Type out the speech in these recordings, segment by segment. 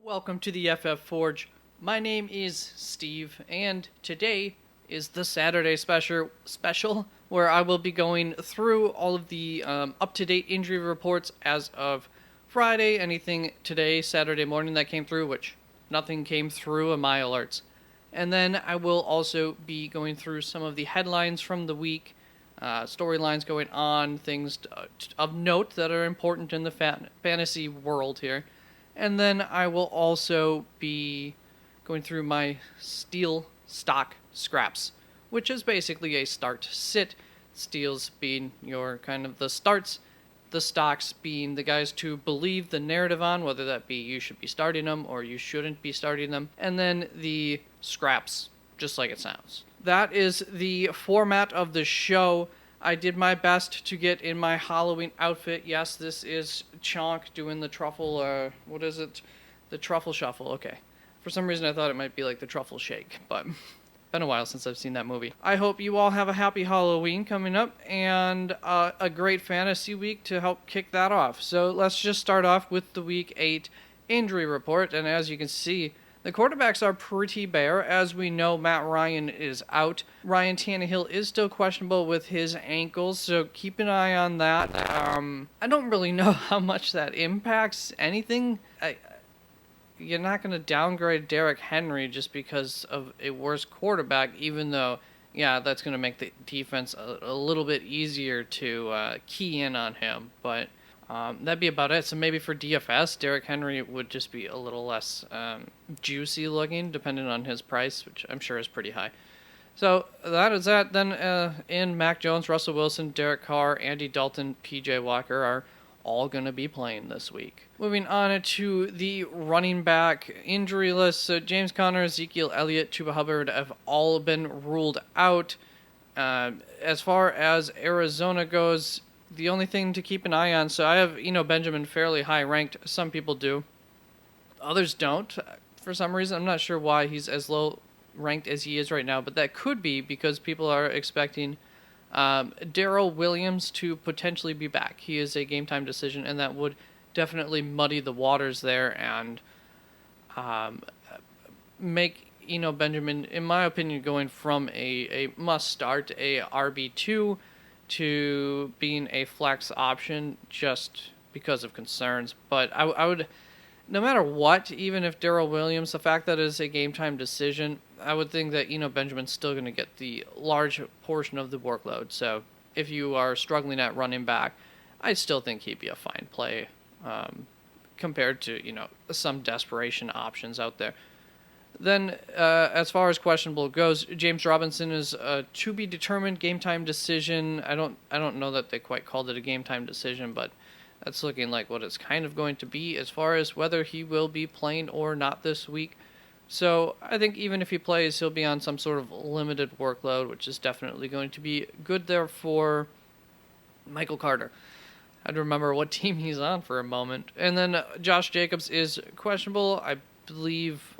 Welcome to the FF Forge. My name is Steve, and today is the Saturday special where I will be going through all of the up-to-date injury reports as of Friday, anything today, Saturday morning that came through, which nothing came through in my alerts. And then I will also be going through some of the headlines from the week, storylines going on, things of note that are important in the fantasy world here. And then I will also be going through my steel stock scraps, which is basically a start-sit. Steals being your kind of the starts, the stocks being the guys to believe the narrative on, whether that be you should be starting them or you shouldn't be starting them. And then the scraps, just like it sounds. That is the format of the show. I did my best to get in my Halloween outfit. Yes, this is Chonk doing the truffle, what is it? The truffle shuffle, okay. For some reason I thought it might be like the truffle shake, but been a while since I've seen that movie. I hope you all have a happy Halloween coming up, and a great fantasy week to help kick that off. So let's just start off with the Week 8 injury report, and as you can see, the quarterbacks are pretty bare. As we know, Matt Ryan is out. Ryan Tannehill is still questionable with his ankles, so keep an eye on that. I don't really know how much that impacts anything. You're not going to downgrade Derrick Henry just because of a worse quarterback, even though, yeah, that's going to make the defense a little bit easier to key in on him. But that'd be about it. So maybe for DFS, Derrick Henry would just be a little less juicy looking, depending on his price, which I'm sure is pretty high. So that is that. Then in Mac Jones, Russell Wilson, Derek Carr, Andy Dalton, PJ Walker are all going to be playing this week. Moving on to the running back injury list. So James Conner, Ezekiel Elliott, Chuba Hubbard have all been ruled out. As far as Arizona goes, the only thing to keep an eye on, so I have Benjamin fairly high ranked. Some people do. Others don't. For some reason, I'm not sure why he's as low ranked as he is right now, but that could be because people are expecting Darrell Williams to potentially be back. He is a game time decision, and that would definitely muddy the waters there and make Benjamin, in my opinion, going from a must start, a RB2, to being a flex option just because of concerns. But I would, no matter what, even if Darrell Williams, the fact that it is a game time decision, I would think that Benjamin's still going to get the large portion of the workload. So if you are struggling at running back, I still think he'd be a fine play compared to some desperation options out there. Then, as far as questionable goes, James Robinson is a to be determined game time decision. I don't know that they quite called it a game time decision, but that's looking like what it's kind of going to be as far as whether he will be playing or not this week. So I think even if he plays, he'll be on some sort of limited workload, which is definitely going to be good there for Michael Carter. I'd remember what team he's on for a moment. And then Josh Jacobs is questionable. I believe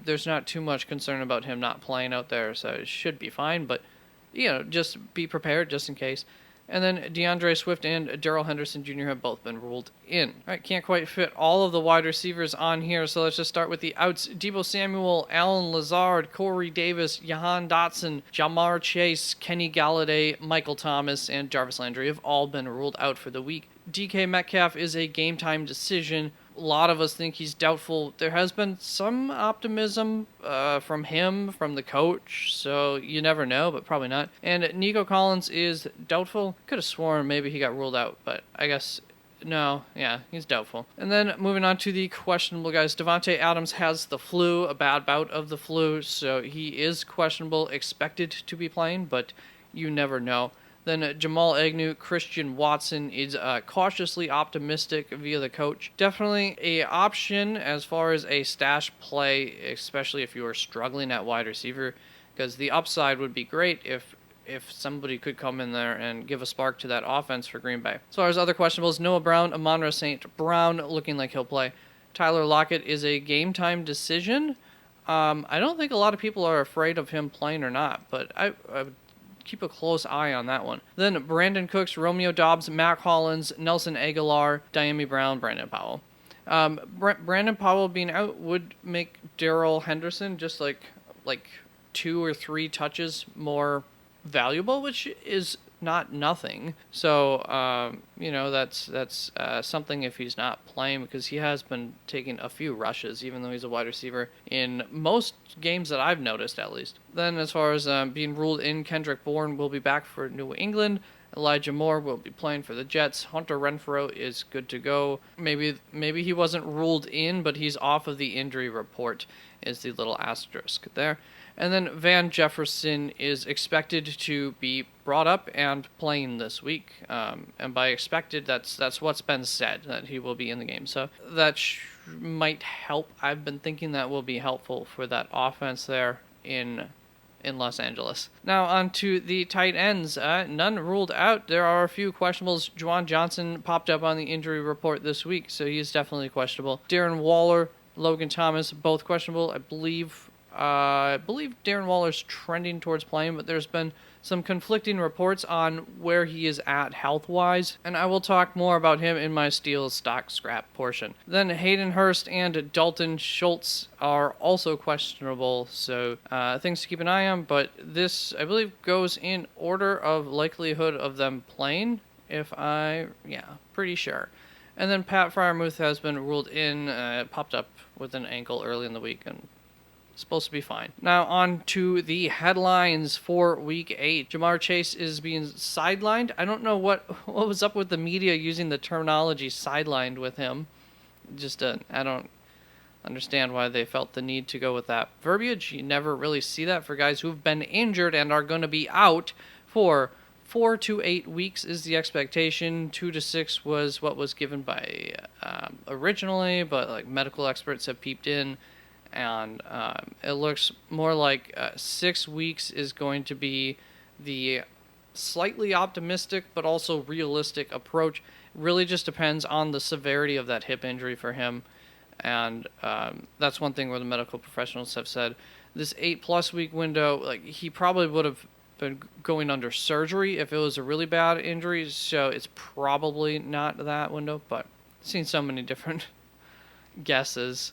there's not too much concern about him not playing out there, so it should be fine, but just be prepared just in case. And then DeAndre Swift and Darrell Henderson Jr. have both been ruled in. All right, can't quite fit all of the wide receivers on here, so let's just start with the outs. Deebo Samuel, Allen Lazard, Corey Davis, Jahan Dotson, Jamar Chase, Kenny Galladay, Michael Thomas, and Jarvis Landry have all been ruled out for the week. DK Metcalf is a game time decision. A lot of us think he's doubtful. There has been some optimism from him, from the coach, so you never know, but probably not. And Nico Collins is doubtful. Could have sworn maybe he got ruled out, but I guess no. Yeah, he's doubtful. And then moving on to the questionable guys. Devontae Adams has the flu, a bad bout of the flu, so he is questionable, expected to be playing, but you never know. Then Jamal Agnew, Christian Watson is cautiously optimistic via the coach. Definitely a option as far as a stash play, especially if you are struggling at wide receiver, because the upside would be great if somebody could come in there and give a spark to that offense for Green Bay. As far as other questionables, Noah Brown, Amon-Ra St. Brown looking like he'll play. Tyler Lockett is a game time decision. I don't think a lot of people are afraid of him playing or not, but I would keep a close eye on that one. Then Brandon Cooks, Romeo Doubs, Mac Hollins, Nelson Aguilar, Diami Brown, Brandon Powell. Brandon Powell being out would make Darrell Henderson just like 2 or 3 touches more valuable, which is not nothing. So that's something if he's not playing, because he has been taking a few rushes, even though he's a wide receiver in most games that I've noticed, at least. Then as far as being ruled in, Kendrick Bourne will be back for New England. Elijah Moore will be playing for the Jets. Hunter Renfrow is good to go. Maybe he wasn't ruled in, but he's off of the injury report, is the little asterisk there. And then Van Jefferson is expected to be brought up and playing this week. And by expected, that's what's been said, that he will be in the game. So that might help. I've been thinking that will be helpful for that offense there in Los Angeles. Now on to the tight ends. None ruled out. There are a few questionables. Juwan Johnson popped up on the injury report this week, so he's definitely questionable. Darren Waller, Logan Thomas, both questionable. I believe Darren Waller's trending towards playing, but there's been some conflicting reports on where he is at health-wise, and I will talk more about him in my Steel's stock scrap portion. Then Hayden Hurst and Dalton Schultz are also questionable, so things to keep an eye on, but this, I believe, goes in order of likelihood of them playing, pretty sure. And then Pat Freiermuth has been ruled in, popped up with an ankle early in the week, and supposed to be fine. Now on to the headlines for Week 8. Jamar Chase is being sidelined. I don't know what was up with the media using the terminology sidelined with him. I don't understand why they felt the need to go with that verbiage. You never really see that for guys who've been injured and are going to be out for 4 to 8 weeks is the expectation. 2 to 6 was what was given by originally, but like medical experts have peeped in. And it looks more like 6 weeks is going to be the slightly optimistic but also realistic approach. Really just depends on the severity of that hip injury for him. And that's one thing where the medical professionals have said this 8+ week window, like he probably would have been going under surgery if it was a really bad injury. So it's probably not that window, but I've seen so many different guesses.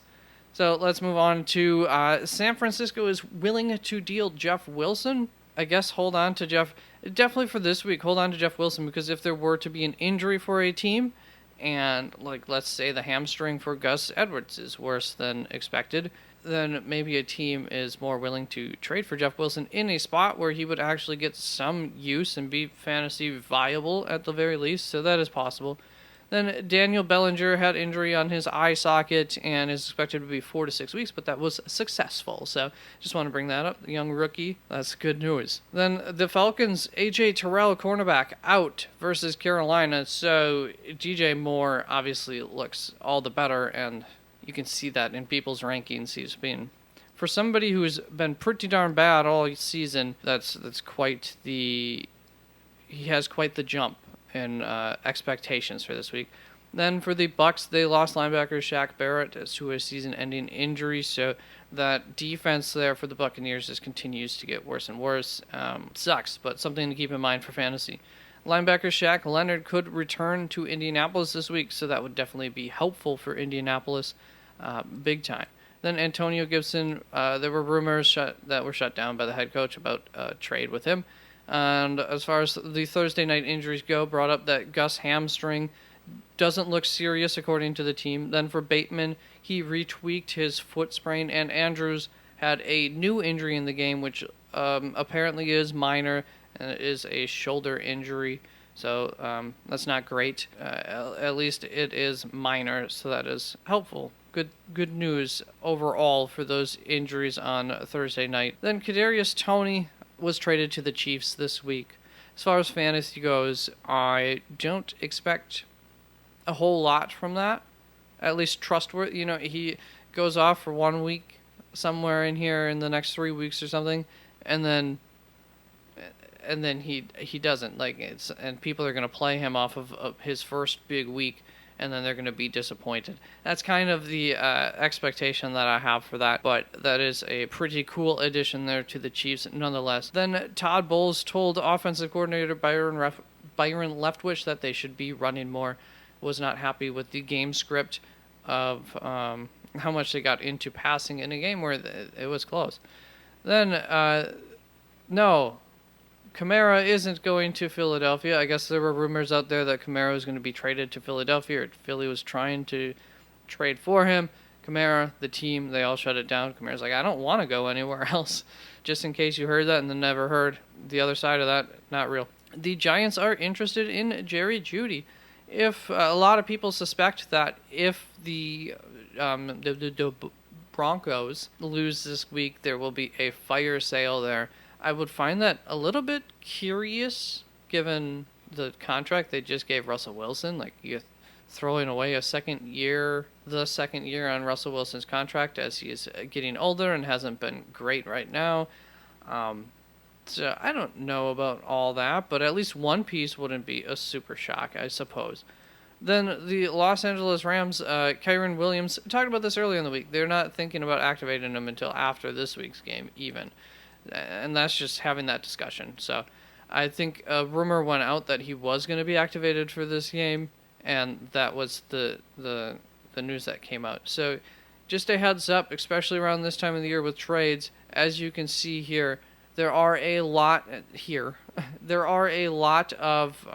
So let's move on to San Francisco is willing to deal Jeff Wilson. I guess hold on to Jeff. Definitely for this week, hold on to Jeff Wilson, because if there were to be an injury for a team, and like let's say the hamstring for Gus Edwards is worse than expected, then maybe a team is more willing to trade for Jeff Wilson in a spot where he would actually get some use and be fantasy viable at the very least. So that is possible. Then Daniel Bellinger had injury on his eye socket and is expected to be 4 to 6 weeks, but that was successful. So just want to bring that up. The young rookie, that's good news. Then the Falcons, A.J. Terrell, cornerback, out versus Carolina. So DJ Moore obviously looks all the better, and you can see that in people's rankings. He's been, for somebody who's been pretty darn bad all season, that's quite the, he has quite the jump in expectations for this week. Then for the Bucks, they lost linebacker Shaq Barrett to a season-ending injury, so that defense there for the Buccaneers just continues to get worse and worse. Sucks, but something to keep in mind for fantasy. Linebacker Shaq Leonard could return to Indianapolis this week, so that would definitely be helpful for Indianapolis, big time. Then Antonio Gibson, there were rumors that were shut down by the head coach about a trade with him. And as far as the Thursday night injuries go, brought up that Gus hamstring doesn't look serious according to the team. Then for Bateman, he retweaked his foot sprain, and Andrews had a new injury in the game, which apparently is minor, and it is a shoulder injury. So that's not great. At least it is minor, so that is helpful. Good news overall for those injuries on Thursday night. Then Kadarius Toney was traded to the Chiefs this week. As far as fantasy goes, I don't expect a whole lot from that. At least trustworthy. He goes off for 1 week somewhere in here in the next 3 weeks or something, and then he doesn't. And people are going to play him off of his first big week, and then they're going to be disappointed. That's kind of the expectation that I have for that, but that is a pretty cool addition there to the Chiefs nonetheless. Then Todd Bowles told offensive coordinator Byron Leftwich that they should be running more, was not happy with the game script of how much they got into passing in a game where it was close. Then, no, Kamara isn't going to Philadelphia. I guess there were rumors out there that Kamara was going to be traded to Philadelphia, or Philly was trying to trade for him. Kamara, the team, they all shut it down. Kamara's like, I don't want to go anywhere else. Just in case you heard that and then never heard the other side of that, not real. The Giants are interested in Jerry Jeudy. If a lot of people suspect that if the Broncos lose this week, there will be a fire sale there. I would find that a little bit curious given the contract they just gave Russell Wilson. Like, you're throwing away the second year on Russell Wilson's contract as he is getting older and hasn't been great right now. So I don't know about all that, but at least one piece wouldn't be a super shock, I suppose. Then the Los Angeles Rams, Kyren Williams, talked about this earlier in the week. They're not thinking about activating him until after this week's game, even. And that's just having that discussion. So I think a rumor went out that he was going to be activated for this game, and that was the news that came out. So just a heads up, especially around this time of the year with trades, as you can see here, there are a lot of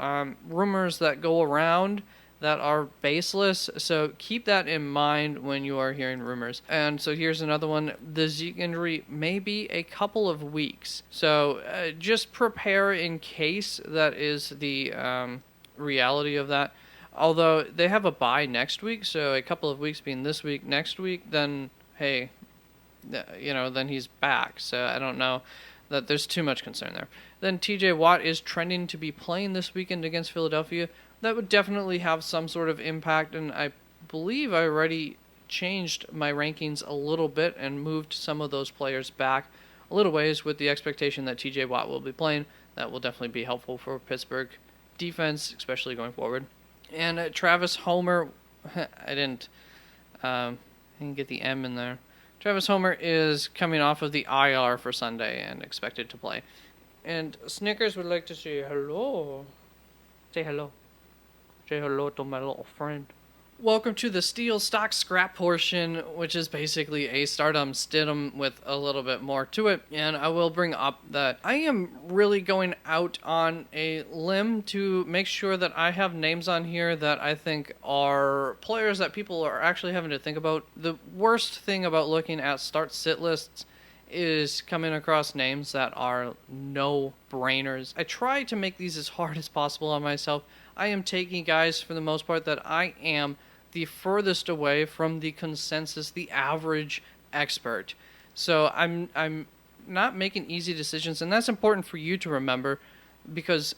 rumors that go around that are baseless, so keep that in mind when you are hearing rumors. And so here's another one. The Zeke injury may be a couple of weeks, so just prepare in case that is the reality of that. Although they have a bye next week, so a couple of weeks being this week, next week, then hey, then he's back. So I don't know that there's too much concern there. Then TJ Watt is trending to be playing this weekend against Philadelphia. That would definitely have some sort of impact, and I believe I already changed my rankings a little bit and moved some of those players back a little ways with the expectation that TJ Watt will be playing. That will definitely be helpful for Pittsburgh defense, especially going forward. And Travis Homer, I didn't get the M in there. Travis Homer is coming off of the IR for Sunday and expected to play. And Snickers would like to say hello. Say hello. Say hello to my little friend. Welcome to the Steel Stock Scrap portion, which is basically a Stardom Stidham with a little bit more to it. And I will bring up that I am really going out on a limb to make sure that I have names on here that I think are players that people are actually having to think about. The worst thing about looking at start-sit lists is coming across names that are no-brainers. I try to make these as hard as possible on myself. I am taking guys, for the most part, that I am the furthest away from the consensus, the average expert. So I'm not making easy decisions, and that's important for you to remember because,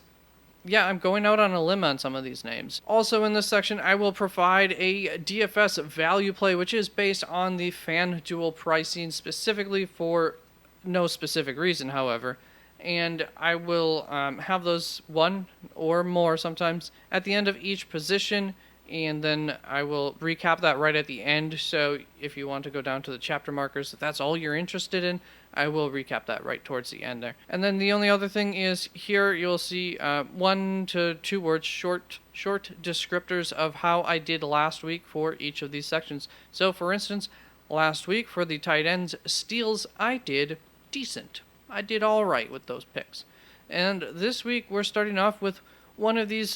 yeah, I'm going out on a limb on some of these names. Also in this section, I will provide a DFS value play, which is based on the FanDuel pricing specifically for no specific reason, however. And I will have those one or more sometimes at the end of each position, and then I will recap that right at the end. So if you want to go down to the chapter markers, if that's all you're interested in, I will recap that right towards the end there. And then the only other thing is here you'll see 1 to 2 words, short descriptors of how I did last week for each of these sections. So for instance, last week for the tight ends steals, I did decent. I did all right with those picks. And this week we're starting off with one of these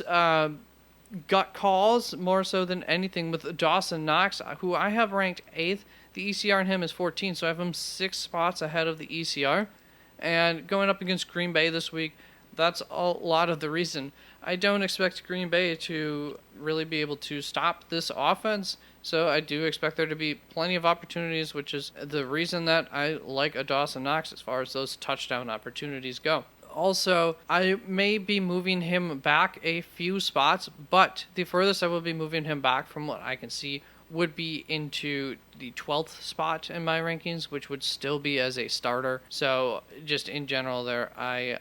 gut calls, more so than anything, with Dawson Knox, who I have ranked 8th. The ECR in him is 14, so I have him 6 spots ahead of the ECR. And going up against Green Bay this week, that's a lot of the reason. I don't expect Green Bay to really be able to stop this offense, so I do expect there to be plenty of opportunities, which is the reason that I like a Dawson Knox as far as those touchdown opportunities go. Also, I may be moving him back a few spots, but the furthest I will be moving him back from what I can see would be into the 12th spot in my rankings, which would still be as a starter. So just in general there, I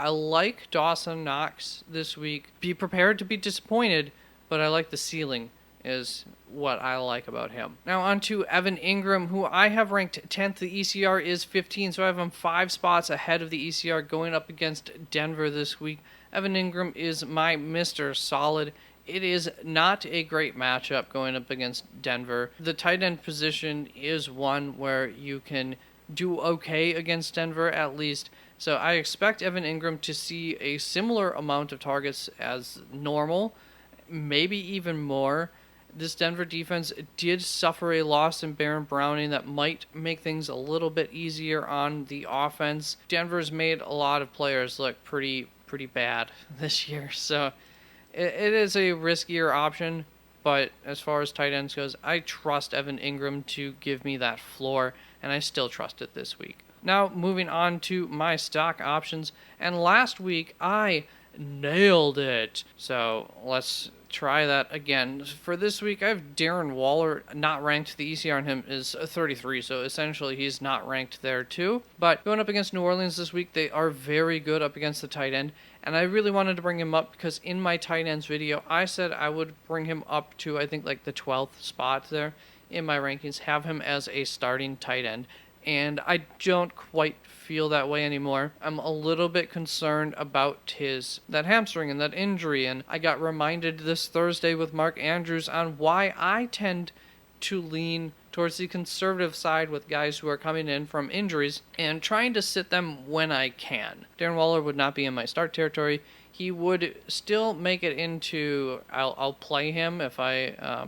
like Dawson Knox this week. Be prepared to be disappointed, but I like the ceiling is what I like about him. Now on to Evan Ingram, who I have ranked 10th. The ECR is 15, so I have him 5 spots ahead of the ECR going up against Denver this week. Evan Ingram is my Mr. Solid it is not a great matchup going up against Denver. The tight end position is one where you can do okay against Denver at least. So I expect Evan Ingram to see a similar amount of targets as normal, maybe even more. This Denver defense did suffer a loss in Baron Browning that might make things a little bit easier on the offense. Denver's made a lot of players look pretty bad this year, so it is a riskier option. But as far as tight ends goes, I trust Evan Ingram to give me that floor, and I still trust it this week. Now, moving on to my stock options, and last week I nailed it. So let's try that again. For this week, I have Darren Waller not ranked. The ECR on him is 33, so essentially he's not ranked there too. But going up against New Orleans this week, they are very good up against the tight end. And I really wanted to bring him up because in my tight ends video, I said I would bring him up to, I think, like the 12th spot there in my rankings, have him as a starting tight end. And I don't quite feel that way anymore. I'm a little bit concerned about that hamstring and that injury, and I got reminded this Thursday with Mark Andrews on why I tend to lean towards the conservative side with guys who are coming in from injuries and trying to sit them when I can. Darren Waller would not be in my start territory. He would still make it into, I'll play him if I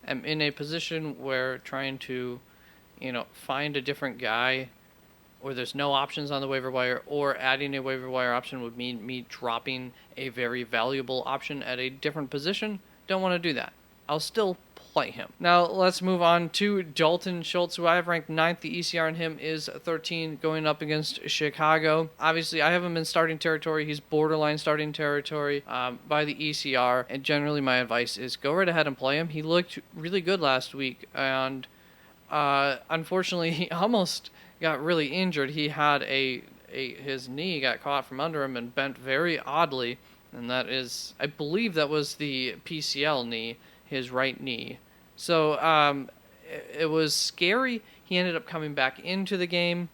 am in a position where trying to find a different guy, or there's no options on the waiver wire, or adding a waiver wire option would mean me dropping a very valuable option at a different position. Don't want to do that. I'll still play him. Now let's move on to Dalton Schultz, who I have ranked 9th. The ECR on him is 13, going up against Chicago. Obviously, I have him in starting territory. He's borderline starting territory by the ECR, and generally my advice is go right ahead and play him. He looked really good last week, and unfortunately, he almost got really injured. He had his knee got caught from under him and bent very oddly, and that is, I believe that was the PCL knee, his right knee. So it was scary. He ended up coming back into the game.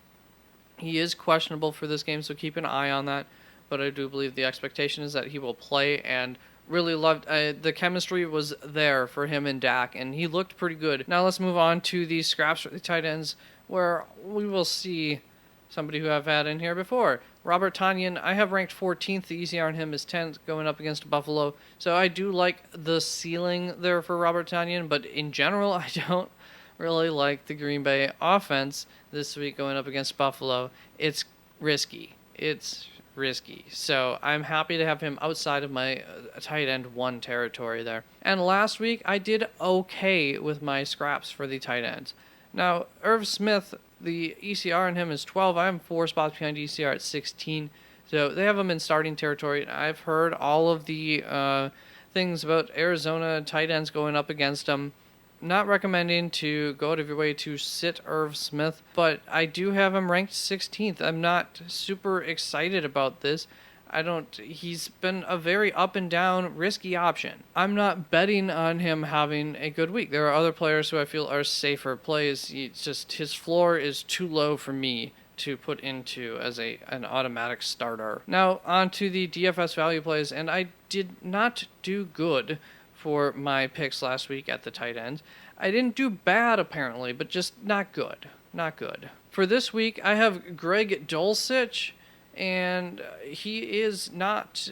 He is questionable for this game, so keep an eye on that. But I do believe the expectation is that he will play, and really loved the chemistry was there for him and Dak, and he looked pretty good. Now let's move on to the scraps for the tight ends, where we will see somebody who I've had in here before. Robert Tonyan, I have ranked 14th. The ECR on him is 10th, going up against Buffalo. So I do like the ceiling there for Robert Tonyan, but in general, I don't really like the Green Bay offense this week going up against Buffalo. It's risky. So I'm happy to have him outside of my tight end 1 territory there. And last week, I did okay with my scraps for the tight ends. Now, Irv Smith, the ECR on him is 12. I'm 4 spots behind ECR at 16. So they have him in starting territory. I've heard all of the things about Arizona tight ends going up against him. Not recommending to go out of your way to sit Irv Smith, but I do have him ranked 16th. I'm not super excited about this. He's been a very up and down risky option. I'm not betting on him having a good week. There are other players who I feel are safer plays. It's just his floor is too low for me to put into as an automatic starter. Now on to the DFS value plays, and I did not do good for my picks last week at the tight ends. I didn't do bad apparently, but just not good. Not good. For this week, I have Greg Dulcich, and he does not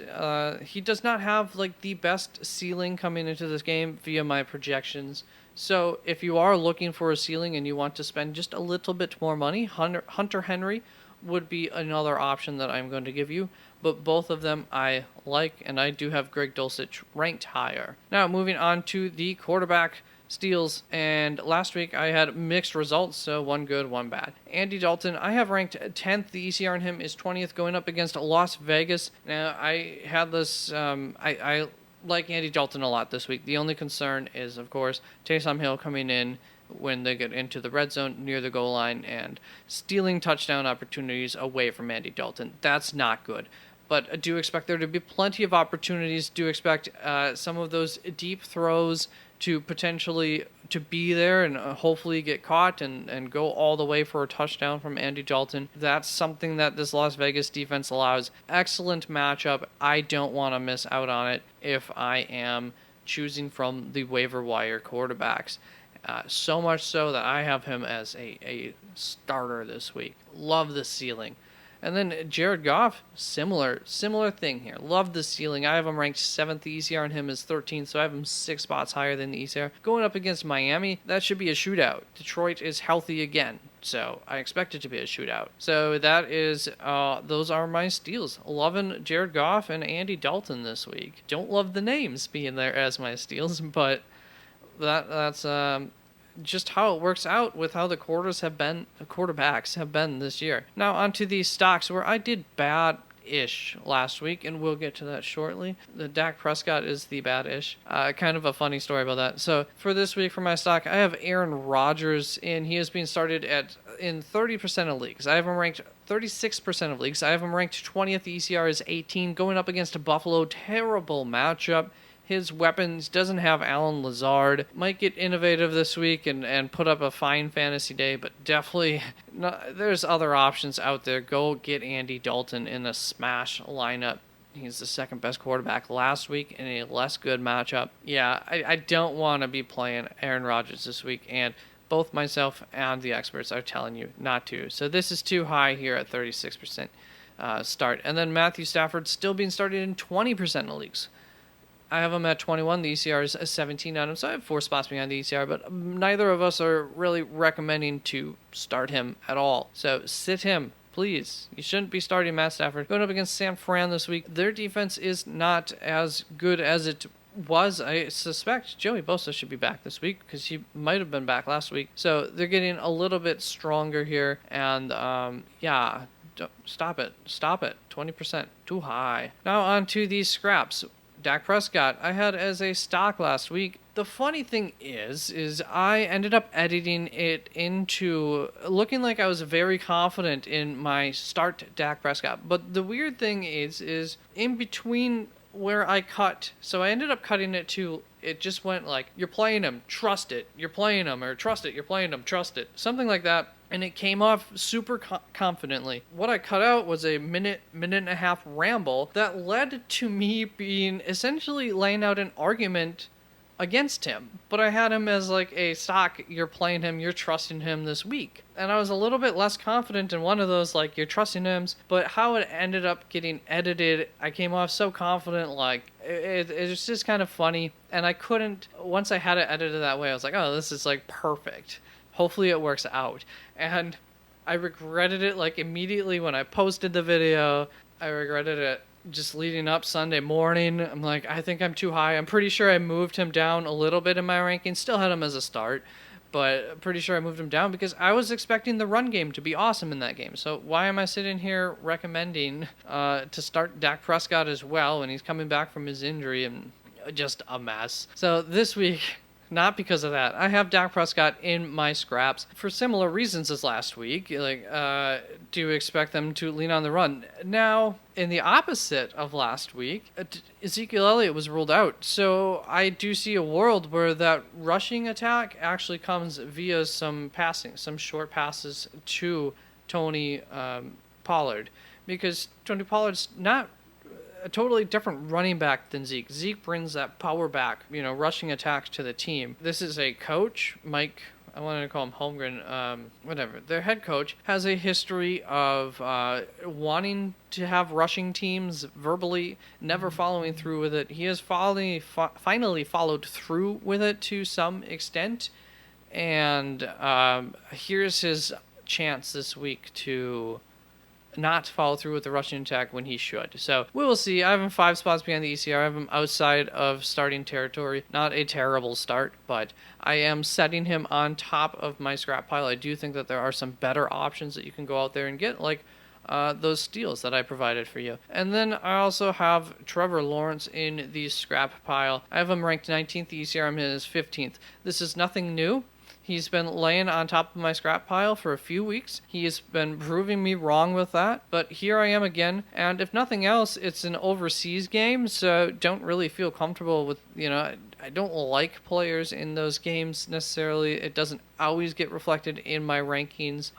have like the best ceiling coming into this game via my projections. So if you are looking for a ceiling and you want to spend just a little bit more money, Hunter Henry would be another option that I'm going to give you. But both of them I like, and I do have Greg Dulcich ranked higher. Now, moving on to the quarterback steals, and last week I had mixed results, so 1 good, 1 bad. Andy Dalton, I have ranked 10th. The ECR on him is 20th, going up against Las Vegas. Now, I had this, I like Andy Dalton a lot this week. The only concern is, of course, Taysom Hill coming in when they get into the red zone near the goal line and stealing touchdown opportunities away from Andy Dalton. That's not good. But I do expect there to be plenty of opportunities. Do expect some of those deep throws to potentially to be there and hopefully get caught and go all the way for a touchdown from Andy Dalton. That's something that this Las Vegas defense allows. Excellent matchup. I don't want to miss out on it if I am choosing from the waiver wire quarterbacks. So much so that I have him as a starter this week. Love the ceiling. And then Jared Goff, similar thing here. Love the ceiling. I have him ranked 7th. The ECR on him is 13th, so I have him 6 spots higher than the ECR. Going up against Miami, that should be a shootout. Detroit is healthy again, so I expect it to be a shootout. So that is, those are my steals. Loving Jared Goff and Andy Dalton this week. Don't love the names being there as my steals, but that's just how it works out with how the quarterbacks have been this year. Now onto these stocks where I did bad-ish last week, and we'll get to that shortly. The Dak Prescott is the bad-ish. Kind of a funny story about that. So for this week for my stock, I have Aaron Rodgers, and he is being started in 30% of leagues. I have him ranked 36% of leagues. I have him ranked 20th. The ECR is 18. Going up against Buffalo, terrible matchup. His weapons doesn't have Alan Lazard. Might get innovative this week and put up a fine fantasy day, but definitely there's other options out there. Go get Andy Dalton in a smash lineup. He's the second best quarterback last week in a less good matchup. Yeah, I don't want to be playing Aaron Rodgers this week, and both myself and the experts are telling you not to. So this is too high here at 36% start. And then Matthew Stafford still being started in 20% of leagues. I have him at 21. The ECR is 17 on him, so I have 4 spots behind the ECR, but neither of us are really recommending to start him at all. So sit him, please. You shouldn't be starting Matt Stafford. Going up against San Fran this week, their defense is not as good as it was. I suspect Joey Bosa should be back this week because he might have been back last week. So they're getting a little bit stronger here, and stop it. 20%, too high. Now on to these scraps. Dak Prescott, I had as a stock last week. The funny thing is I ended up editing it into looking like I was very confident in my start Dak Prescott. But the weird thing is in between where I cut, so I ended up cutting it to, it just went like, you're playing him, trust it, you're playing him, or trust it, you're playing him, trust it. Something like that. And it came off super confidently. What I cut out was a minute and a half ramble that led to me being essentially laying out an argument against him. But I had him as like a stock, you're playing him, you're trusting him this week. And I was a little bit less confident in one of those, like, you're trusting him, but how it ended up getting edited, I came off so confident, like, it was just kind of funny. And I couldn't, once I had it edited that way, I was like, oh, this is like perfect. Hopefully it works out. And I regretted it like immediately when I posted the video. I regretted it just leading up Sunday morning. I'm like, I think I'm too high. I'm pretty sure I moved him down a little bit in my ranking. Still had him as a start, but I'm pretty sure I moved him down because I was expecting the run game to be awesome in that game. So why am I sitting here recommending to start Dak Prescott as well when he's coming back from his injury and just a mess? So this week, not because of that, I have Dak Prescott in my scraps for similar reasons as last week. Like, do you expect them to lean on the run? Now, in the opposite of last week, Ezekiel Elliott was ruled out. So I do see a world where that rushing attack actually comes via some passing, some short passes to Tony Pollard. Because Tony Pollard's not a totally different running back than Zeke. Zeke brings that power back, rushing attacks to the team. This is a coach, Mike, I wanted to call him Holmgren, whatever. Their head coach has a history of wanting to have rushing teams verbally, never following through with it. He has finally followed through with it to some extent, and here's his chance this week to not follow through with the rushing attack when he should. So we will see. I have him 5 spots behind the ECR. I have him outside of starting territory. Not a terrible start, but I am setting him on top of my scrap pile. I do think that there are some better options that you can go out there and get, like those steals that I provided for you. And then I also have Trevor Lawrence in the scrap pile. I have him ranked 19th. The ECR I'm in is 15th. This is nothing new. He's been laying on top of my scrap pile for a few weeks. He has been proving me wrong with that, but here I am again. And if nothing else, it's an overseas game, so don't really feel comfortable with, I don't like players in those games necessarily. It doesn't always get reflected in my rankings.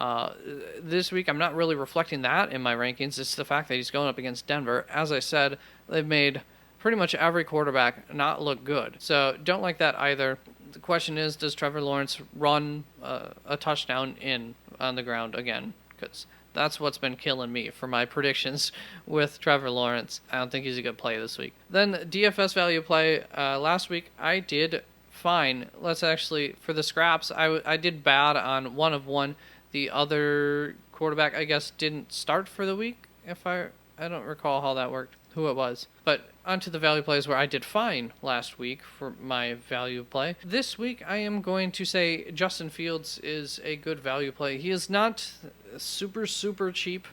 This week, I'm not really reflecting that in my rankings. It's the fact that he's going up against Denver. As I said, they've made pretty much every quarterback not look good. So don't like that either. The question is, does Trevor Lawrence run a touchdown in on the ground again? Because that's what's been killing me for my predictions with Trevor Lawrence. I don't think he's a good play this week. Then DFS value play. Last week I did fine. Let's actually, for the scraps, I did bad on one of one. The other quarterback, I guess, didn't start for the week. If I don't recall how that worked, who it was. But onto the value plays where I did fine last week for my value play. This week I am going to say Justin Fields is a good value play. He is not super cheap,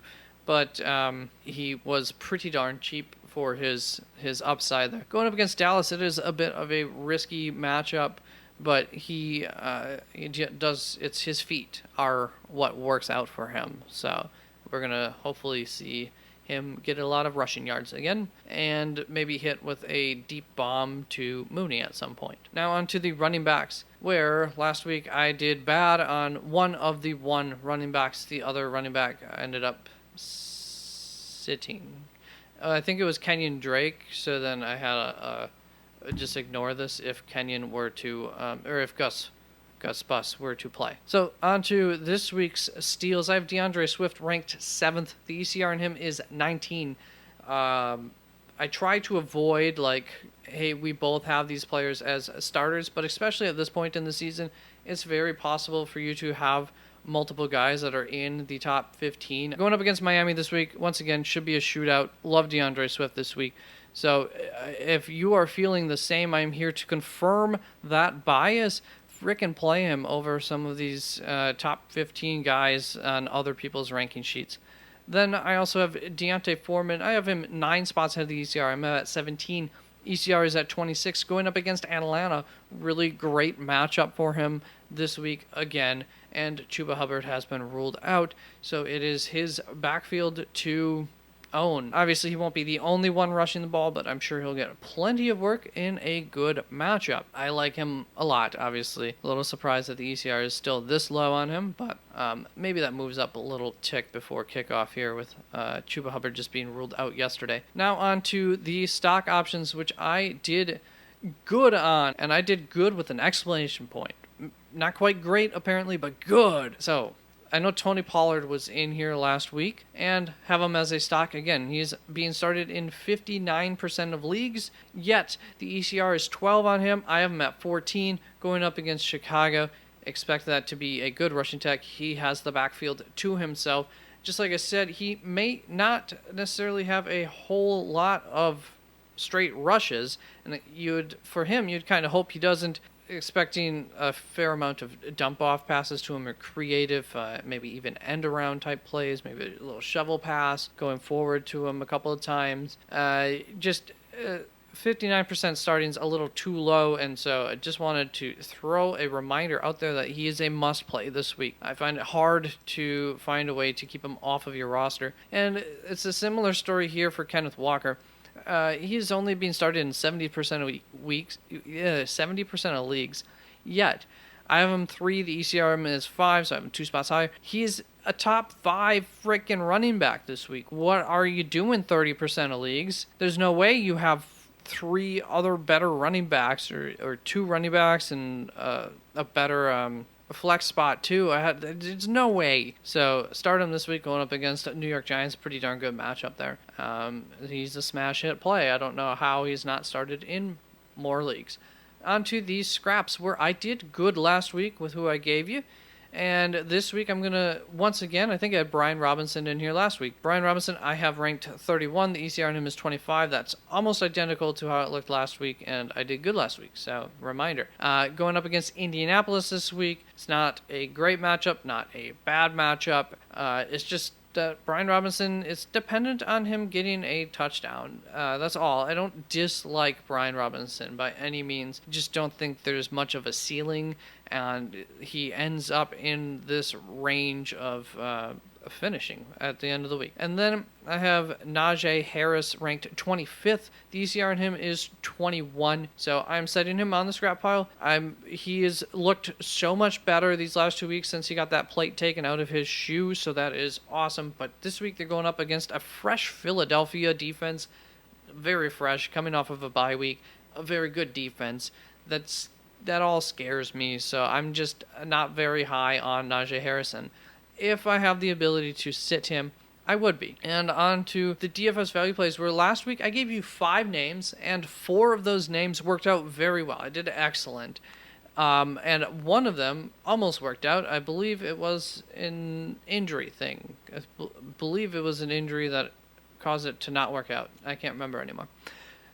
but he was pretty darn cheap for his upside there. Going up against Dallas, it is a bit of a risky matchup, but he does, it's his feet are what works out for him. So we're gonna hopefully see him get a lot of rushing yards again, and maybe hit with a deep bomb to Mooney at some point. Now on to the running backs, where last week I did bad on one of the one running backs. The other running back ended up sitting. I think it was Kenyon Drake, so then I had a just ignore this if Kenyon were to, or if Gus Bus were to play. So on to this week's steals. I have DeAndre Swift ranked 7th. The ECR in him is 19. I try to avoid, like, hey, we both have these players as starters, but especially at this point in the season, it's very possible for you to have multiple guys that are in the top 15. Going up against Miami this week, once again, should be a shootout. Love DeAndre Swift this week. So if you are feeling the same, I'm here to confirm that bias. Frickin' play him over some of these top 15 guys on other people's ranking sheets. Then I also have Deontay Foreman. I have him 9 spots ahead of the ECR. I'm at 17. ECR is at 26. Going up against Atlanta. Really great matchup for him this week again. And Chuba Hubbard has been ruled out. So it is his backfield to own. Obviously, he won't be the only one rushing the ball, but I'm sure he'll get plenty of work in a good matchup. I like him a lot, obviously. A little surprised that the ECR is still this low on him, but maybe that moves up a little tick before kickoff here with Chuba Hubbard just being ruled out yesterday. Now on to the stock options, which I did good on, and I did good with an exclamation point. Not quite great, apparently, but good. So I know Tony Pollard was in here last week, and have him as a stock again. He's being started in 59% of leagues, yet the ECR is 12 on him. I have him at 14, going up against Chicago. Expect that to be a good rushing tech. He has the backfield to himself. Just like I said, he may not necessarily have a whole lot of straight rushes, and you'd kind of hope he doesn't. Expecting a fair amount of dump-off passes to him, or creative, maybe even end-around type plays, maybe a little shovel pass going forward to him a couple of times. 59% starting is a little too low, and so I just wanted to throw a reminder out there that he is a must-play this week. I find it hard to find a way to keep him off of your roster, and it's a similar story here for Kenneth Walker. He's only being started in 70% of 70% of leagues. Yet, I have him 3. The ECR is 5, so I have him 2 spots higher. He's a top 5 freaking running back this week. What are you doing? 30% of leagues. There's no way you have 3 other better running backs, or 2 running backs and a better flex spot too. There's no way. So start him this week going up against New York Giants. Pretty darn good matchup there. He's a smash hit play. I don't know how he's not started in more leagues. On to these scraps, where I did good last week with who I gave you. And this week I'm going to, once again, I think I had Brian Robinson in here last week. Brian Robinson, I have ranked 31. The ECR on him is 25. That's almost identical to how it looked last week, and I did good last week. So, reminder. Going up against Indianapolis this week, it's not a great matchup, not a bad matchup. It's just that Brian Robinson, it's dependent on him getting a touchdown. That's all. I don't dislike Brian Robinson by any means. Just don't think there's much of a ceiling, and he ends up in this range of finishing at the end of the week. And then I have Najee Harris ranked 25th. The ECR on him is 21, so I'm setting him on the scrap pile. He has looked so much better these last 2 weeks since he got that plate taken out of his shoe, so that is awesome. But this week they're going up against a fresh Philadelphia defense. very fresh, coming off of a bye week, a very good defense. That all scares me, so I'm just not very high on Najee Harrison. If I have the ability to sit him, I would be. And on to the DFS Value Plays, where last week I gave you 5 names, and 4 of those names worked out very well. I did excellent. And one of them almost worked out. I believe it was an injury thing. I believe it was an injury that caused it to not work out. I can't remember anymore.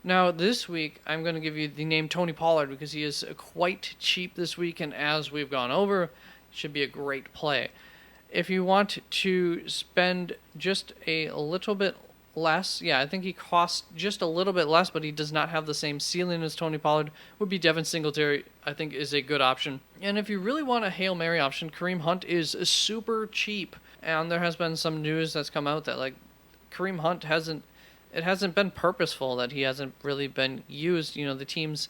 Now, this week, I'm going to give you the name Tony Pollard because he is quite cheap this week, and as we've gone over, it should be a great play. If you want to spend just a little bit less, I think he costs just a little bit less, but he does not have the same ceiling as Tony Pollard, would be Devin Singletary, I think is a good option. And if you really want a Hail Mary option, Kareem Hunt is super cheap, and there has been some news that's come out that, like, Kareem Hunt hasn't been purposeful, that he hasn't really been used. The team's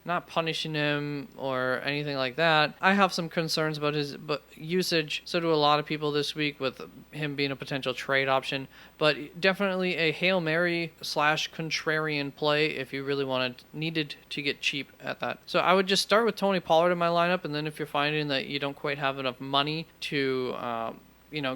not punishing him or anything like that. I have some concerns about his usage. So do a lot of people this week, with him being a potential trade option. But definitely a Hail Mary / contrarian play if you really needed to get cheap at that. So I would just start with Tony Pollard in my lineup, and then if you're finding that you don't quite have enough money to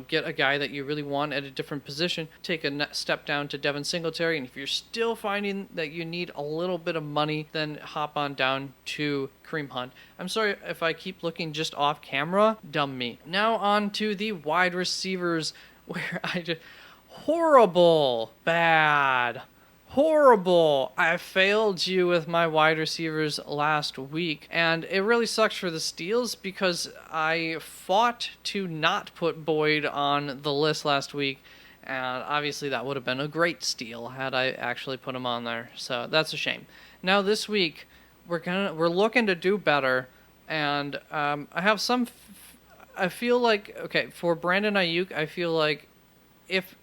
get a guy that you really want at a different position, take a step down to Devin Singletary. And if you're still finding that you need a little bit of money, then hop on down to Kareem Hunt. I'm sorry if I keep looking just off camera. Dumb me. Now on to the wide receivers, where I just... horrible. I failed you with my wide receivers last week, and it really sucks for the steals because I fought to not put Boyd on the list last week, and obviously that would have been a great steal had I actually put him on there. So that's a shame. Now this week we're looking to do better, and I have some. I feel like, okay, for Brandon Ayuk, I feel like if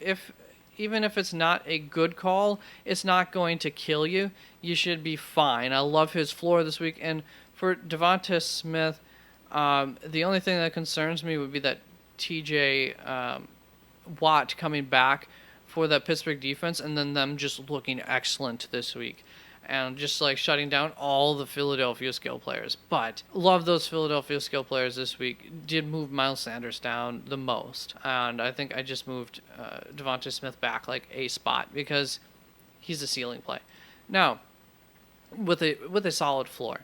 even if it's not a good call, it's not going to kill you. You should be fine. I love his floor this week. And for Devonta Smith, the only thing that concerns me would be that TJ Watt coming back for that Pittsburgh defense, and then them just looking excellent this week, and just like shutting down all the Philadelphia skill players. But love those Philadelphia skill players this week. Did move Miles Sanders down the most, and I think I just moved Devonta Smith back like a spot because he's a ceiling play now with a solid floor.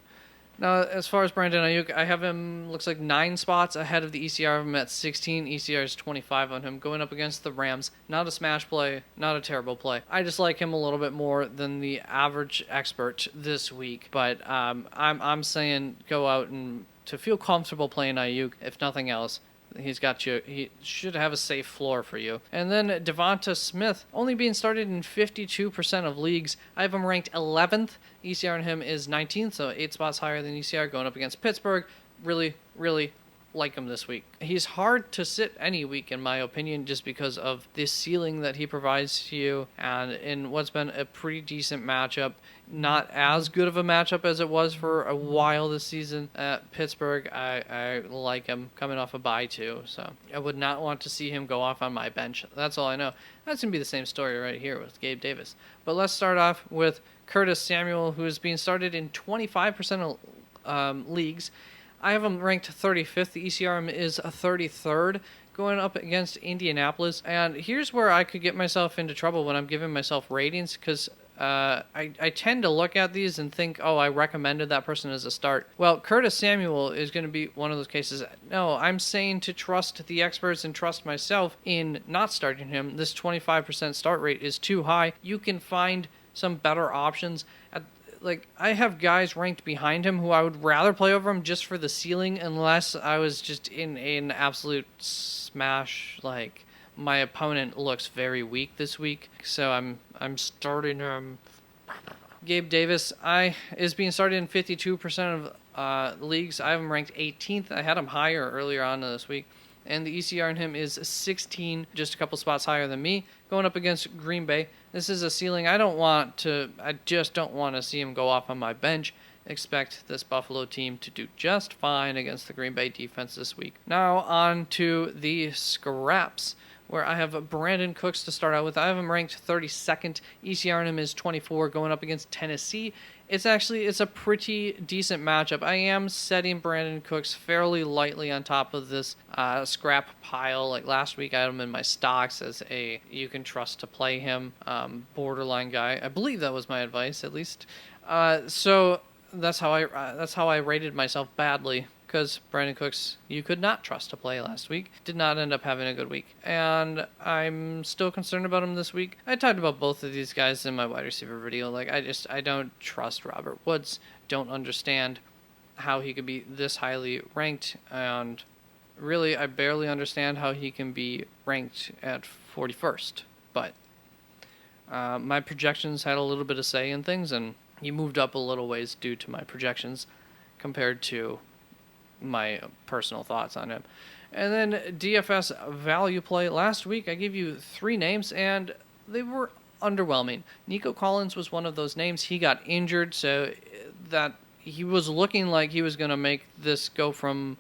Now, as far as Brandon Ayuk, I have him, looks like 9 spots ahead of the ECR. I'm at 16. ECR is 25 on him, going up against the Rams. Not a smash play, not a terrible play. I just like him a little bit more than the average expert this week. But I'm saying go out and to feel comfortable playing Ayuk, if nothing else. He's got you. He should have a safe floor for you. And then Devonta Smith, only being started in 52% of leagues. I have him ranked 11th. ECR on him is 19th, so 8 spots higher than ECR, going up against Pittsburgh. Really, really like him this week. He's hard to sit any week, in my opinion, just because of the ceiling that he provides to you, and in what's been a pretty decent matchup. Not as good of a matchup as it was for a while this season at Pittsburgh. I like him coming off a bye too, so I would not want to see him go off on my bench. That's all I know. That's going to be the same story right here with Gabe Davis. But let's start off with Curtis Samuel, who is being started in 25% of leagues. I have him ranked 35th. The ECR is a 33rd, going up against Indianapolis. And here's where I could get myself into trouble when I'm giving myself ratings, because I tend to look at these and think, oh, I recommended that person as a start. Well, Curtis Samuel is going to be one of those cases. No, I'm saying to trust the experts and trust myself in not starting him. This 25% start rate is too high. You can find some better options. I have guys ranked behind him who I would rather play over him just for the ceiling, unless I was just in an absolute smash, like my opponent looks very weak this week, so I'm starting him. Gabe Davis is being started in 52% of leagues. I have him ranked 18th. I had him higher earlier on this week. And the ECR in him is 16, just a couple spots higher than me, going up against Green Bay. This is a ceiling I just don't want to see him go off on my bench. Expect this Buffalo team to do just fine against the Green Bay defense this week. Now on to the scraps, where I have Brandon Cooks to start out with. I have him ranked 32nd. ECR on him is 24, going up against Tennessee. It's a pretty decent matchup. I am setting Brandon Cooks fairly lightly on top of this scrap pile. Like last week, I had him in my stocks as a you can trust to play him borderline guy. I believe that was my advice, at least. So that's how I rated myself badly, because Brandon Cooks, you could not trust to play last week. Did not end up having a good week. And I'm still concerned about him this week. I talked about both of these guys in my wide receiver video. Like, I don't trust Robert Woods. Don't understand how he could be this highly ranked. And really, I barely understand how he can be ranked at 41st. But my projections had a little bit of say in things, and he moved up a little ways due to my projections compared to my personal thoughts on him. And then DFS Value Play. Last week, I gave you 3 names, and they were underwhelming. Nico Collins was one of those names. He got injured, so that he was looking like he was going to make this go from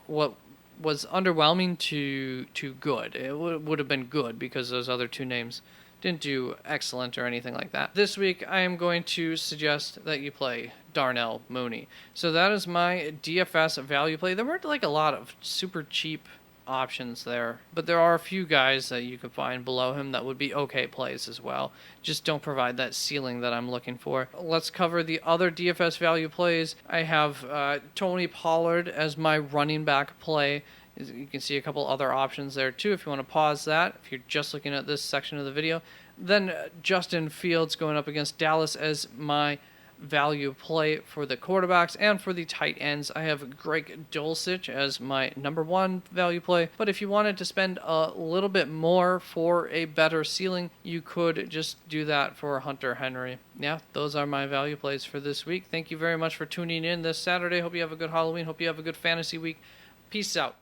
what was underwhelming to good. It would have been good because those other 2 names didn't do excellent or anything like that. This week, I am going to suggest that you play Darnell Mooney. So that is my DFS value play. There weren't like a lot of super cheap options there, but there are a few guys that you can find below him that would be okay plays as well. Just don't provide that ceiling that I'm looking for. Let's cover the other DFS value plays. I have Tony Pollard as my running back play. You can see a couple other options there too if you want to pause that, if you're just looking at this section of the video. Then Justin Fields going up against Dallas as my value play for the quarterbacks. And for the tight ends, I have Greg Dulcich as my number 1 value play. But if you wanted to spend a little bit more for a better ceiling, you could just do that for Hunter Henry. Yeah, those are my value plays for this week. Thank you very much for tuning in this Saturday. Hope you have a good Halloween. Hope you have a good fantasy week. Peace out.